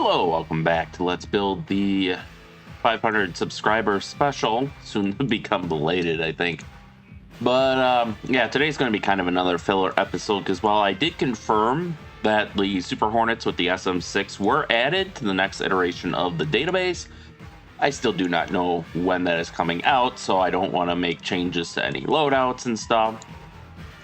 Hello, welcome back to Let's Build the 500 subscriber special, soon to become belated, I think. But yeah, today's going to be kind of another filler episode because while I did confirm that the Super Hornets with the SM6 were added to the next iteration of the database, I still do not know when that is coming out, so I don't want to make changes to any loadouts and stuff.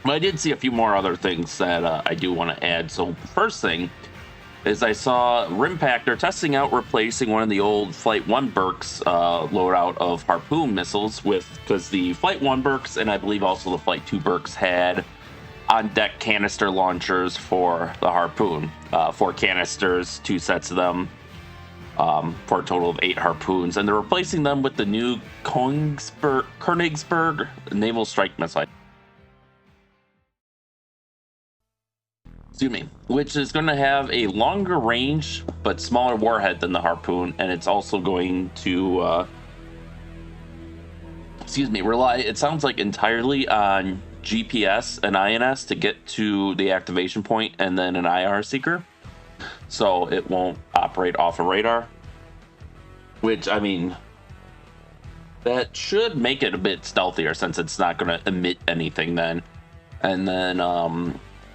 But I did see a few more other things that I do want to add. So first thing is I saw Rimpactor testing out replacing one of the old Flight 1 Burks loadout of Harpoon missiles because the Flight 1 Burks and I believe also the Flight 2 Burks had on-deck canister launchers for the Harpoon. 4 canisters, 2 sets of them, for a total of 8 Harpoons. And they're replacing them with the new Königsberg Naval Strike Missile. Excuse me, which is going to have a longer range but smaller warhead than the Harpoon, and it's also going to rely, it sounds like, entirely on GPS and INS to get to the activation point and then an IR seeker, so it won't operate off a radar, which, I mean, that should make it a bit stealthier since it's not going to emit anything then. And then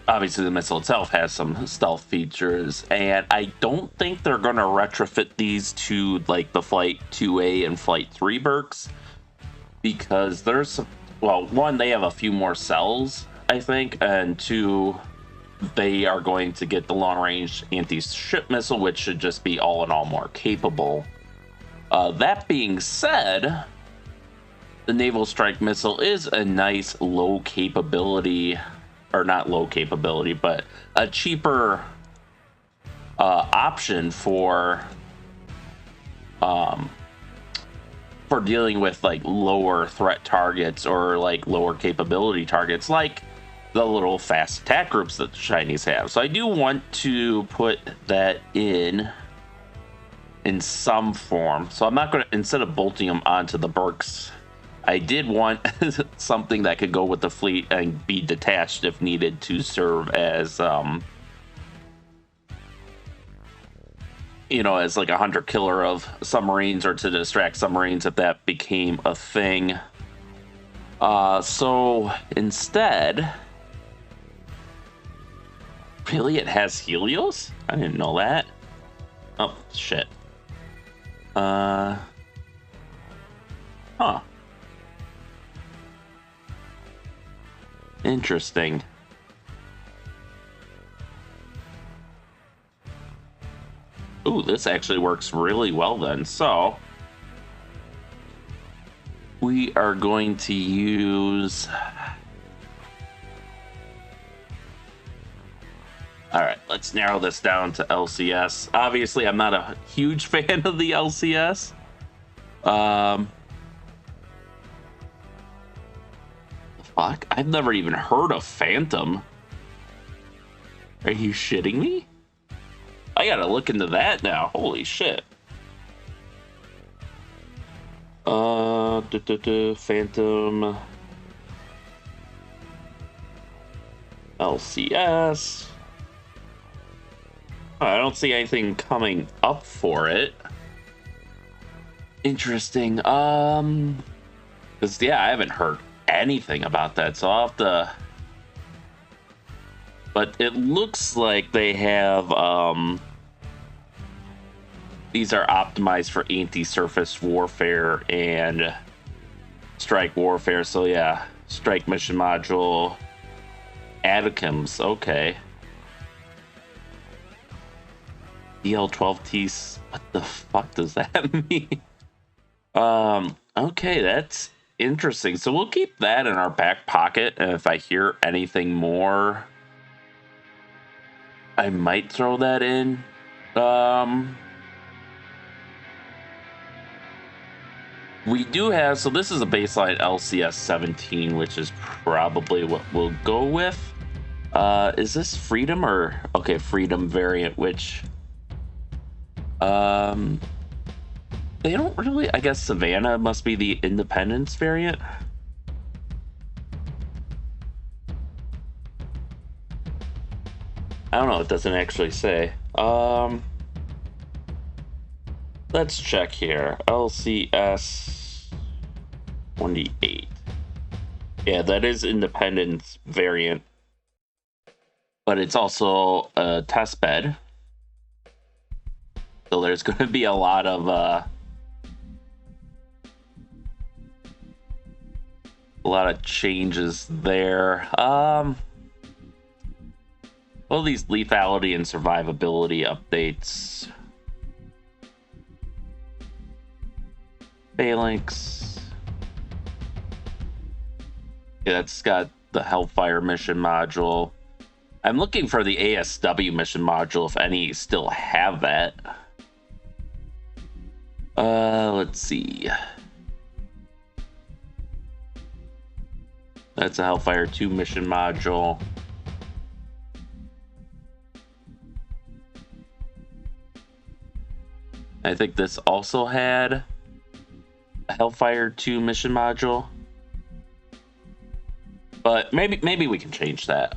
obviously the missile itself has some stealth features, and I don't think they're going to retrofit these to like the Flight 2A and Flight 3 Burks, because there's some, well, one, they have a few more cells, I think, and two, they are going to get the long-range anti-ship missile, which should just be all in all more capable. That being said, the Naval Strike Missile is a nice low capability, or not low capability, but a cheaper option for dealing with like lower threat targets or like lower capability targets, like the little fast attack groups that the Chinese have. So I do want to put that in some form. So I'm not going to, instead of bolting them onto the Burks, I did want something that could go with the fleet and be detached if needed to serve as, as like a hunter killer of submarines or to distract submarines if that became a thing. So instead, really, it has Helios? I didn't know that. Oh, shit. Huh. Interesting. Ooh, this actually works really well then. So we are going to use... All right, let's narrow this down to LCS. Obviously, I'm not a huge fan of the LCS. Fuck, I've never even heard of Phantom. Are you shitting me? I gotta look into that now. Holy shit. Phantom LCS. I don't see anything coming up for it. Interesting. Because yeah, I haven't heard anything about that, so I'll have to... But it looks like they have these are optimized for anti-surface warfare and strike warfare. So yeah, strike mission module, Atoms. Okay. DL12T. What the fuck does that mean? Okay, that's interesting. So we'll keep that in our back pocket, and if I hear anything more, I might throw that in. We do have, so this is a baseline LCS 17, which is probably what we'll go with. Is this Freedom or... Okay, Freedom variant, which... They don't really... I guess Savannah must be the Independence variant. I don't know, it doesn't actually say. let's check here. LCS 28. Yeah, that is Independence variant, but it's also a test bed. So there's going to be a lot of changes there. All these lethality and survivability updates. Phalanx. Yeah, that's got the Hellfire mission module. I'm looking for the ASW mission module, if any still have that. Let's see. That's a Hellfire 2 mission module. I think this also had a Hellfire 2 mission module. But maybe we can change that.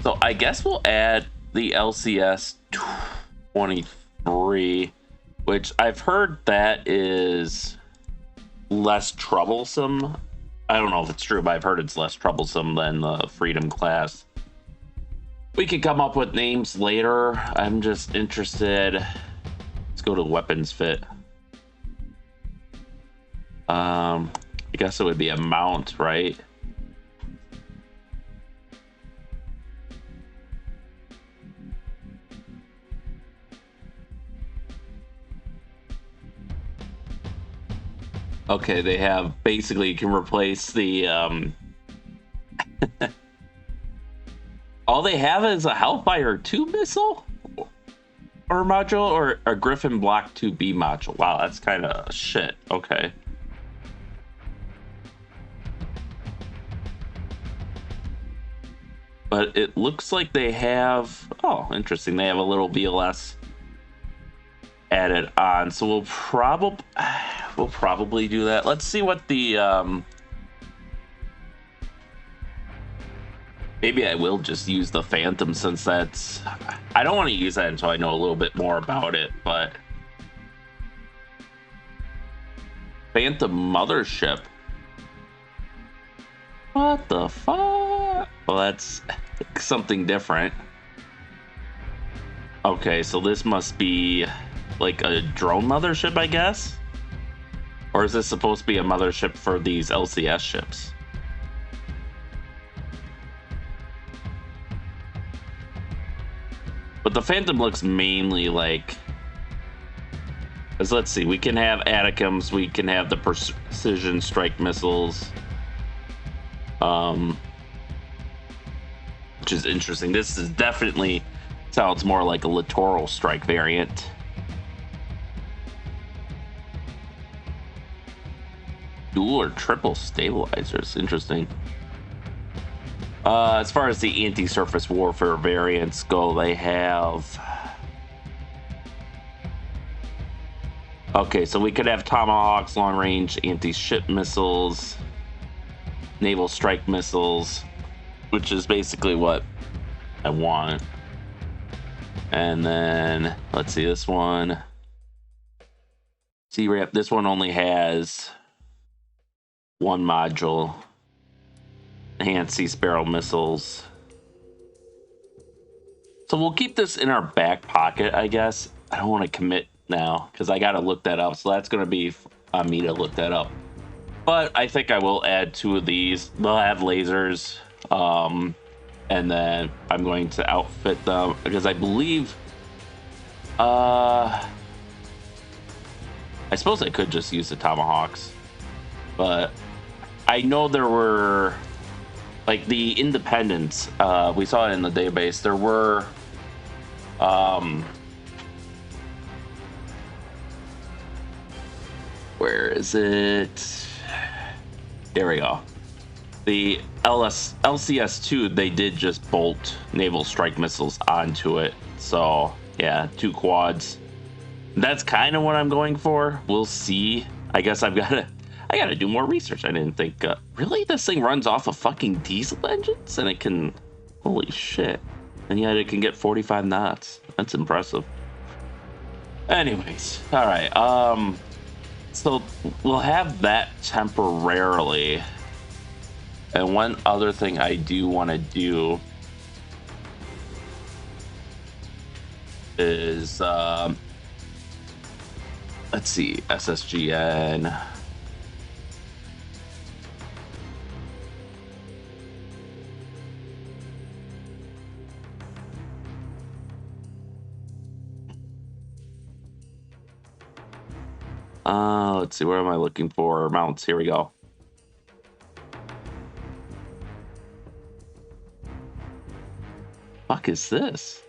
So I guess we'll add the LCS 23, which I've heard that is less troublesome. I don't know if it's true, but I've heard it's less troublesome than the Freedom class. We can come up with names later. I'm just interested. Let's go to weapons fit. I guess it would be a mount, right? Okay, they have basically, you can replace the all they have is a Hellfire 2 missile or module, or a Griffin Block 2B module. Wow, that's kind of shit. Okay. But it looks like they have, oh, interesting. They have a little VLS added on. So we'll probably do that. Let's see what the maybe I will just use the Phantom, since that's, I don't want to use that until I know a little bit more about it, but Phantom Mothership. What the fuck? Well, that's something different. Okay, so this must be like a drone mothership, I guess? Or is this supposed to be a mothership for these LCS ships? But the Phantom looks mainly like, because let's see, we can have Atacams, we can have the precision strike missiles, which is interesting. This is definitely sounds more like a littoral strike variant. Dual or triple stabilizers, interesting. As far as the anti-surface warfare variants go, they have, okay, so we could have Tomahawks, long-range anti-ship missiles, naval strike missiles, which is basically what I want. And then let's see, this one, C-Rap, this one only has one module. Enhanced Sea Sparrow missiles. So we'll keep this in our back pocket, I guess. I don't want to commit now because I got to look that up. So that's going to be on me to look that up. But I think I will add 2 of these. They'll have lasers. And then I'm going to outfit them because I believe, I suppose I could just use the Tomahawks, but I know there were, like, the Independents, we saw it in the database, there were where is it? There we go. The LCS2, they did just bolt naval strike missiles onto it. So yeah, 2 quads. That's kind of what I'm going for. We'll see. I guess I gotta do more research. I didn't think, really? This thing runs off of fucking diesel engines and it can, holy shit. and yet it can get 45 knots. That's impressive. Anyways, all right. So we'll have that temporarily. And one other thing I do want to do is, let's see, SSGN. Let's see, what am I looking for? Mounts, here we go. Fuck is this?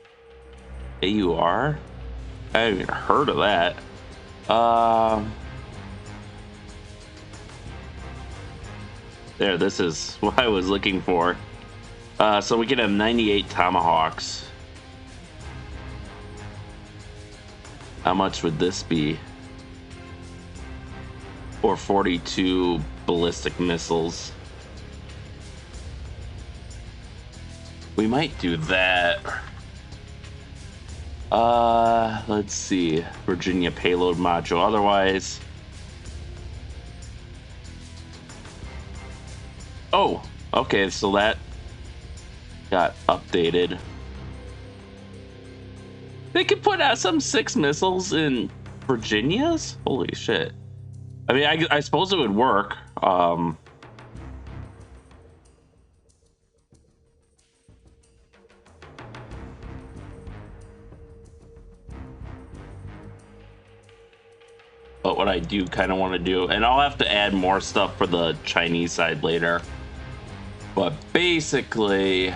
AUR? I haven't even heard of that. There, this is what I was looking for. So we can have 98 Tomahawks. How much would this be? Or 42 ballistic missiles. We might do that. Let's see. Virginia payload module. Otherwise. Oh, okay. So that got updated. They could put out some 6 missiles in Virginias? Holy shit. I mean, I suppose it would work. But what I do kind of want to do, and I'll have to add more stuff for the Chinese side later. But basically,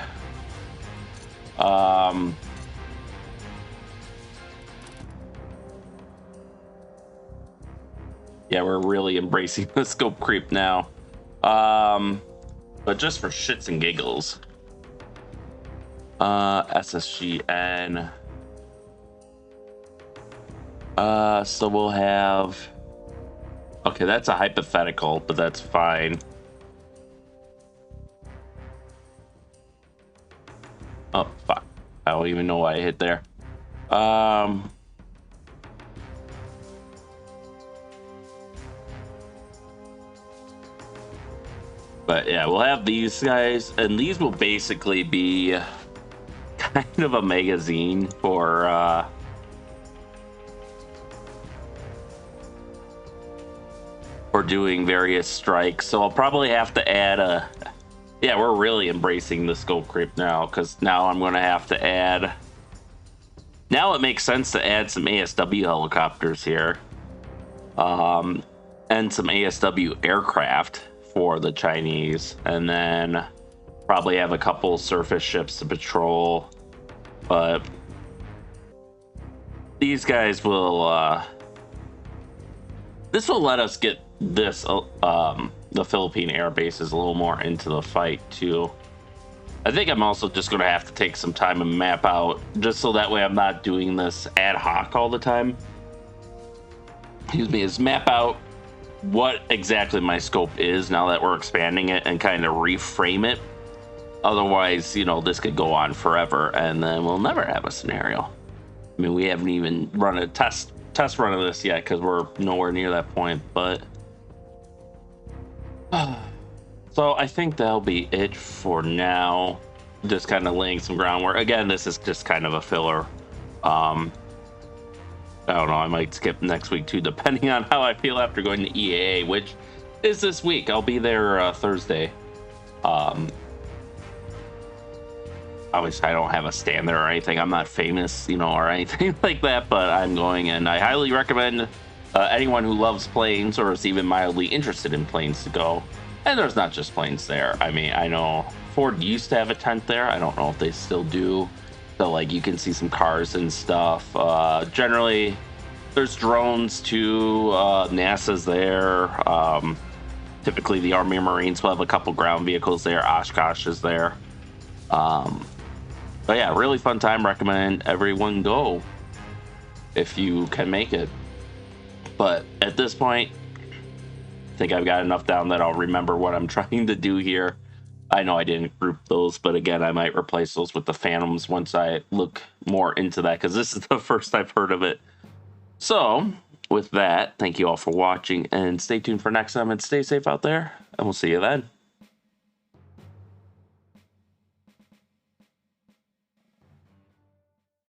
yeah, we're really embracing the scope creep now. But just for shits and giggles. SSGN. So we'll have... Okay, that's a hypothetical, but that's fine. Oh, fuck. I don't even know why I hit there. But yeah, we'll have these guys, and these will basically be kind of a magazine for doing various strikes. So I'll probably have to add a... Yeah, we're really embracing the scope creep now, because now I'm going to have to add... Now it makes sense to add some ASW helicopters here. And some ASW aircraft for the Chinese, and then probably have a couple surface ships to patrol. But these guys will this will let us get this the Philippine air bases a little more into the fight too. I think I'm also just going to have to take some time and map out, just so that way I'm not doing this ad hoc all the time. Excuse me, is map out what exactly my scope is now that we're expanding it, and kind of reframe it. Otherwise, you know, this could go on forever and then we'll never have a scenario. I mean, we haven't even run a test run of this yet because we're nowhere near that point, but so I think that'll be it for now. Just kind of laying some groundwork. Again, this is just kind of a filler. I don't know, I might skip next week too, depending on how I feel after going to EAA, which is this week. I'll be there Thursday. Obviously, I don't have a stand there or anything. I'm not famous, you know, or anything like that, but I'm going, and I highly recommend anyone who loves planes or is even mildly interested in planes to go. And there's not just planes there. I mean, I know Ford used to have a tent there. I don't know if they still do. So, like, you can see some cars and stuff. Generally, there's drones too. NASA's there. Typically, the Army and Marines will have a couple ground vehicles there. Oshkosh is there. But yeah, really fun time. Recommend everyone go if you can make it. But at this point, I think I've got enough down that I'll remember what I'm trying to do here. I know I didn't group those, but again, I might replace those with the Phantoms once I look more into that, because this is the first I've heard of it. So, with that, thank you all for watching, and stay tuned for next time, and stay safe out there, and we'll see you then.